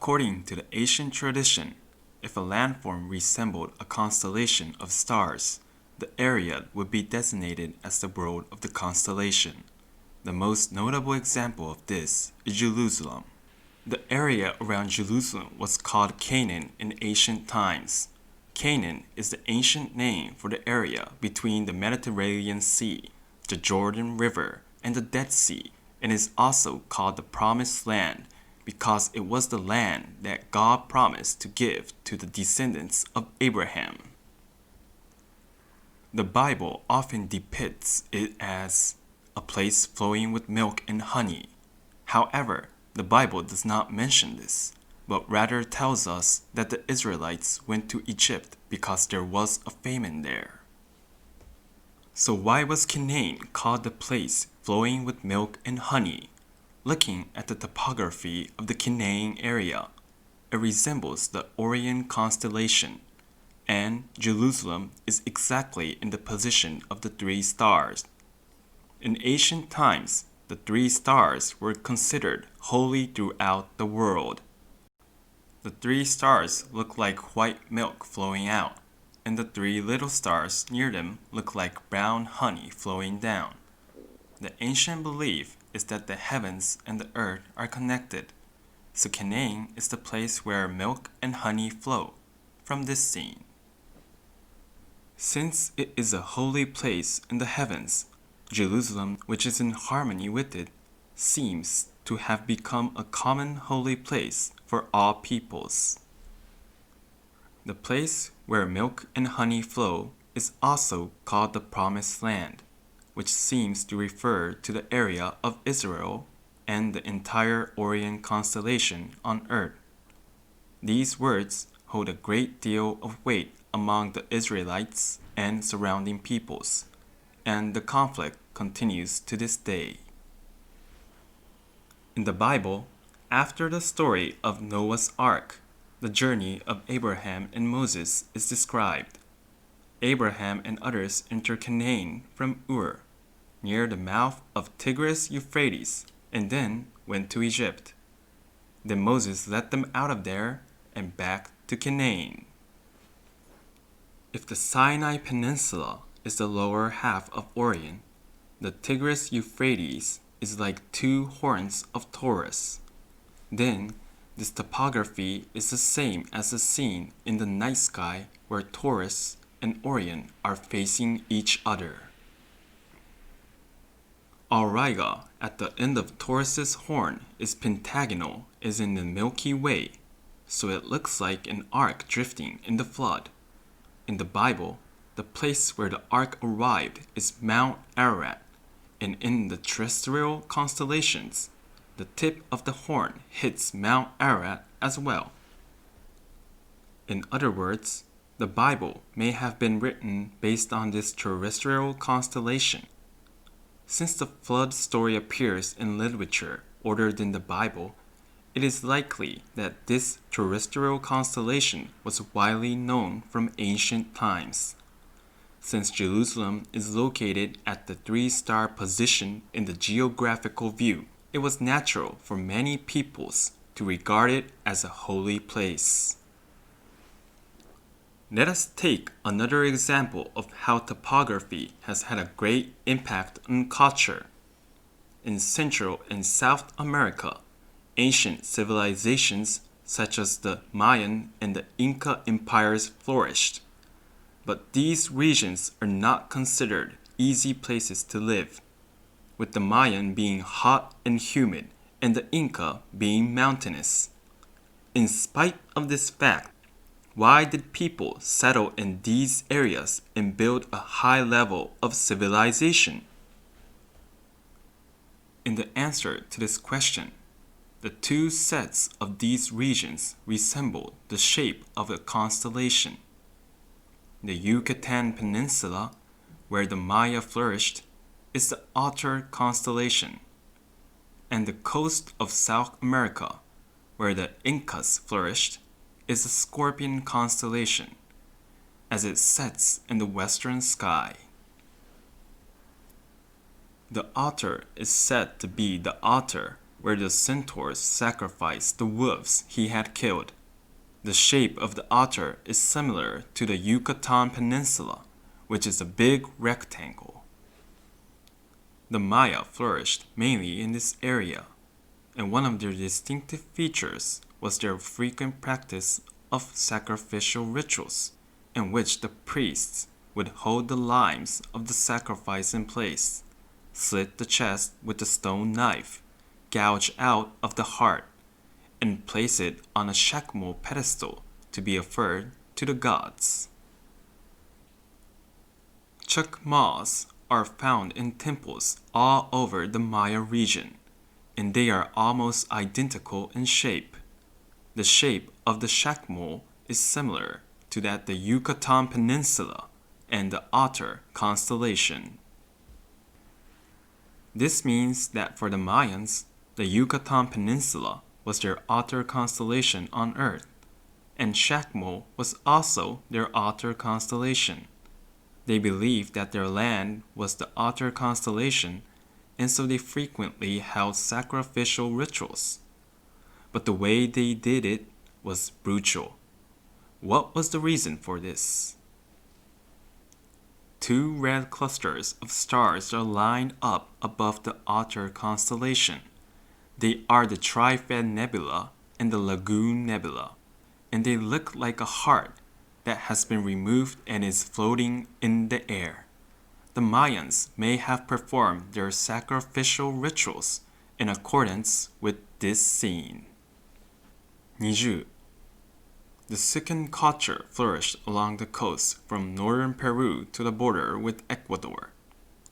According to the ancient tradition, if a landform resembled a constellation of stars, the area would be designated as the world of the constellation. The most notable example of this is Jerusalem. The area around Jerusalem was called Canaan in ancient times. Canaan is the ancient name for the area between the Mediterranean Sea, the Jordan River, and the Dead Sea, and is also called the Promised Land because it was the land that God promised to give to the descendants of Abraham. The Bible often depicts it as a place flowing with milk and honey. However, the Bible does not mention this, but rather tells us that the Israelites went to Egypt because there was a famine there. So why was Canaan called the place flowing with milk and honey? Looking at the topography of the Canaan area, it resembles the Orion constellation, and Jerusalem is exactly in the position of the three stars. In ancient times, the three stars were considered holy throughout the world. The three stars look like white milk flowing out, and the three little stars near them look like brown honey flowing down. The ancient belief is that the heavens and the earth are connected, so Canaan is the place where milk and honey flow from this scene. Since it is a holy place in the heavens, Jerusalem, which is in harmony with it, seems to have become a common holy place for all peoples. The place where milk and honey flow is also called the Promised Land, which seems to refer to the area of Israel and the entire Orion constellation on earth. These words hold a great deal of weight among the Israelites and surrounding peoples, and the conflict continues to this day. In the Bible, after the story of Noah's Ark, the journey of Abraham and Moses is described. Abraham and others enter Canaan from Ur, near the mouth of Tigris-Euphrates, and then went to Egypt. Then Moses led them out of there and back to Canaan. If the Sinai Peninsula is the lower half of Orion, the Tigris-Euphrates is like two horns of Taurus. Then, this topography is the same as the scene in the night sky where Taurus and Orion are facing each other. Auriga at the end of Taurus's horn is pentagonal as in the Milky Way, so it looks like an ark drifting in the flood. In the Bible, the place where the ark arrived is Mount Ararat, and in the terrestrial constellations, the tip of the horn hits Mount Ararat as well. In other words, the Bible may have been written based on this terrestrial constellation. Since the flood story appears in literature older than the Bible, it is likely that this terrestrial constellation was widely known from ancient times. Since Jerusalem is located at the three-star position in the geographical view, it was natural for many peoples to regard it as a holy place. Let us take another example of how topography has had a great impact on culture. In Central and South America, ancient civilizations such as the Mayan and the Inca empires flourished. But these regions are not considered easy places to live, with the Mayan being hot and humid and the Inca being mountainous. In spite of this fact, why did people settle in these areas and build a high level of civilization? In the answer to this question, the two sets of these regions resemble the shape of a constellation. The Yucatan Peninsula, where the Maya flourished, is the Otter constellation, and the coast of South America, where the Incas flourished, is the Scorpion constellation, as it sets in the western sky. The otter is said to be the otter where the centaurs sacrificed the wolves he had killed. The shape of the altar is similar to the Yucatan Peninsula, which is a big rectangle. The Maya flourished mainly in this area, and one of their distinctive features was their frequent practice of sacrificial rituals, in which the priests would hold the limbs of the sacrifice in place, slit the chest with a stone knife, gouge out of the heart, and place it on a shakmo pedestal to be offered to the gods. Chakmas are found in temples all over the Maya region, and they are almost identical in shape. The shape of the shakmo is similar to that the Yucatan Peninsula and the Otter constellation. This means that for the Mayans, the Yucatan Peninsula was their Otter constellation on Earth, and Shakmo was also their Otter constellation. They believed that their land was the Otter constellation, and so they frequently held sacrificial rituals. But the way they did it was brutal. What was the reason for this? Two red clusters of stars are lined up above the Otter constellation. They are the Trifid Nebula and the Lagoon Nebula, and they look like a heart that has been removed and is floating in the air. The Mayans may have performed their sacrificial rituals in accordance with this scene. 20. The Sican culture flourished along the coast from northern Peru to the border with Ecuador.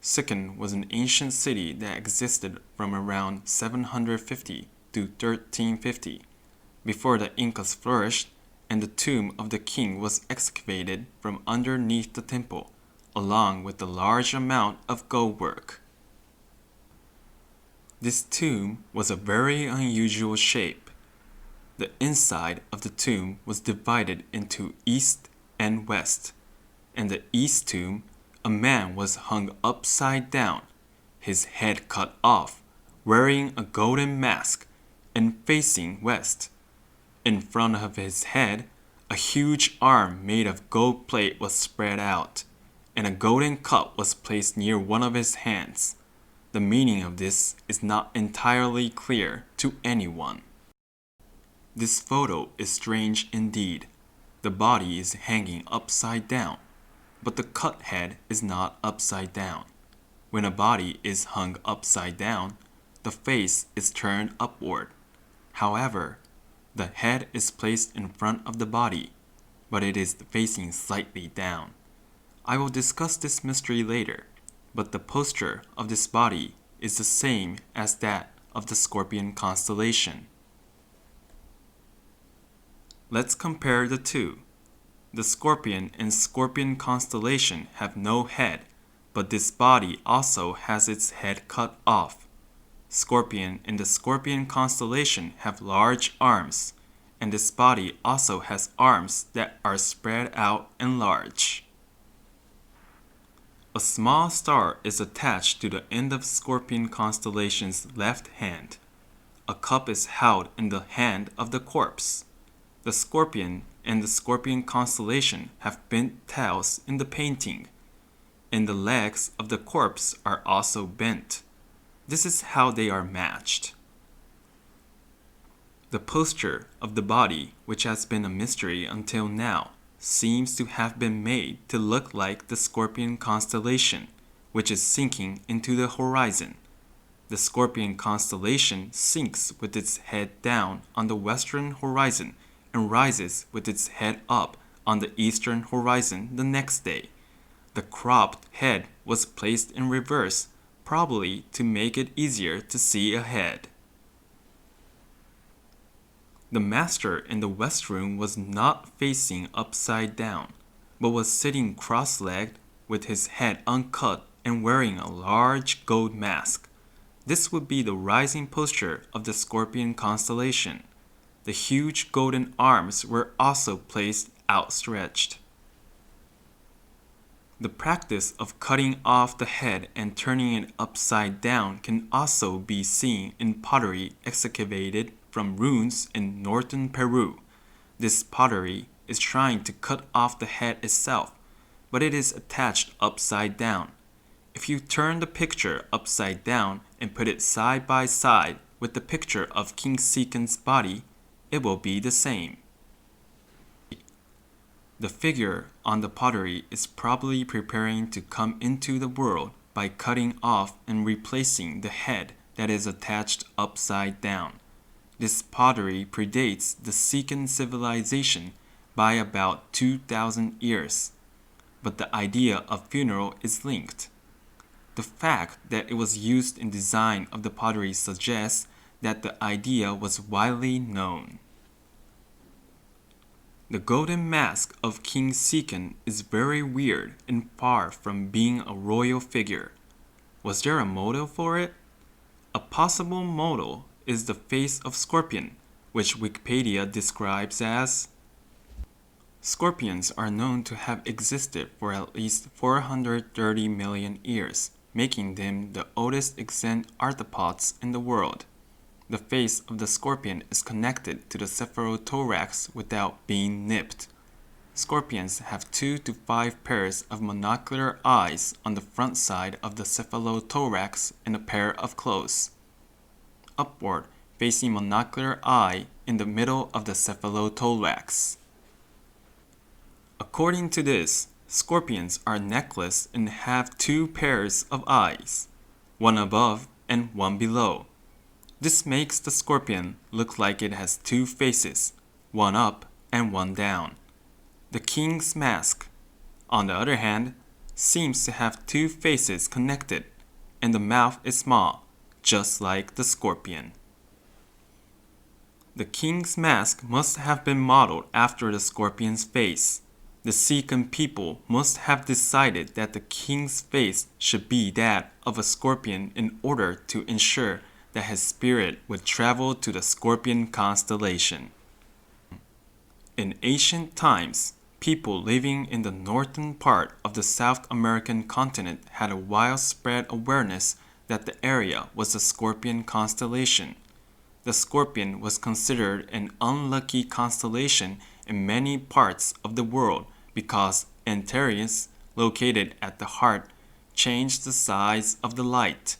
Sican was an ancient city that existed from around 750 to 1350, before the Incas flourished and the tomb of the king was excavated from underneath the temple, along with a large amount of gold work. This tomb was a very unusual shape. The inside of the tomb was divided into east and west. In the east tomb, a man was hung upside down, his head cut off, wearing a golden mask, and facing west. In front of his head, a huge arm made of gold plate was spread out, and a golden cup was placed near one of his hands. The meaning of this is not entirely clear to anyone. This photo is strange indeed. The body is hanging upside down, but the cut head is not upside down. When a body is hung upside down, the face is turned upward. However, the head is placed in front of the body, but it is facing slightly down. I will discuss this mystery later, but the posture of this body is the same as that of the Scorpion constellation. Let's compare the two. The Scorpion and Scorpion constellation have no head, but this body also has its head cut off. Scorpion and the Scorpion constellation have large arms, and this body also has arms that are spread out and large. A small star is attached to the end of Scorpion constellation's left hand. A cup is held in the hand of the corpse. The Scorpion and the Scorpion constellation have bent tails in the painting, and the legs of the corpse are also bent. This is how they are matched. The posture of the body, which has been a mystery until now, seems to have been made to look like the Scorpion constellation, which is sinking into the horizon. The Scorpion constellation sinks with its head down on the western horizon and rises with its head up on the eastern horizon the next day. The cropped head was placed in reverse, probably to make it easier to see ahead. The master in the west room was not facing upside down, but was sitting cross-legged with his head uncut and wearing a large gold mask. This would be the rising posture of the Scorpion constellation. The huge golden arms were also placed outstretched. The practice of cutting off the head and turning it upside down can also be seen in pottery excavated from ruins in northern Peru. This pottery is trying to cut off the head itself, but it is attached upside down. If you turn the picture upside down and put it side by side with the picture of King Sekon's body, it will be the same. The figure on the pottery is probably preparing to come into the world by cutting off and replacing the head that is attached upside down. This pottery predates the Second civilization by about 2,000 years, but the idea of funeral is linked. The fact that it was used in design of the pottery suggests that the idea was widely known. The golden mask of King Sekon is very weird and far from being a royal figure. Was there a model for it? A possible model is the face of Scorpion, which Wikipedia describes as Scorpions are known to have existed for at least 430 million years, making them the oldest extant arthropods in the world. The face of the scorpion is connected to the cephalothorax without being nipped. Scorpions have 2 to 5 pairs of monocular eyes on the front side of the cephalothorax and a pair of claws. Upward facing monocular eye in the middle of the cephalothorax. According to this, scorpions are neckless and have 2 pairs of eyes, one above and one below. This makes the scorpion look like it has 2 faces, one up and one down. The king's mask, on the other hand, seems to have 2 faces connected, and the mouth is small, just like the scorpion. The king's mask must have been modeled after the scorpion's face. The Sekon people must have decided that the king's face should be that of a scorpion in order to ensure that his spirit would travel to the Scorpion constellation. In ancient times, people living in the northern part of the South American continent had a widespread awareness that the area was the Scorpion constellation. The Scorpion was considered an unlucky constellation in many parts of the world because Antares, located at the heart, changed the size of the light.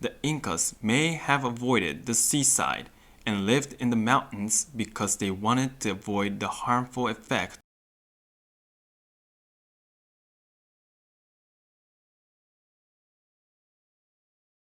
The Incas may have avoided the seaside and lived in the mountains because they wanted to avoid the harmful effect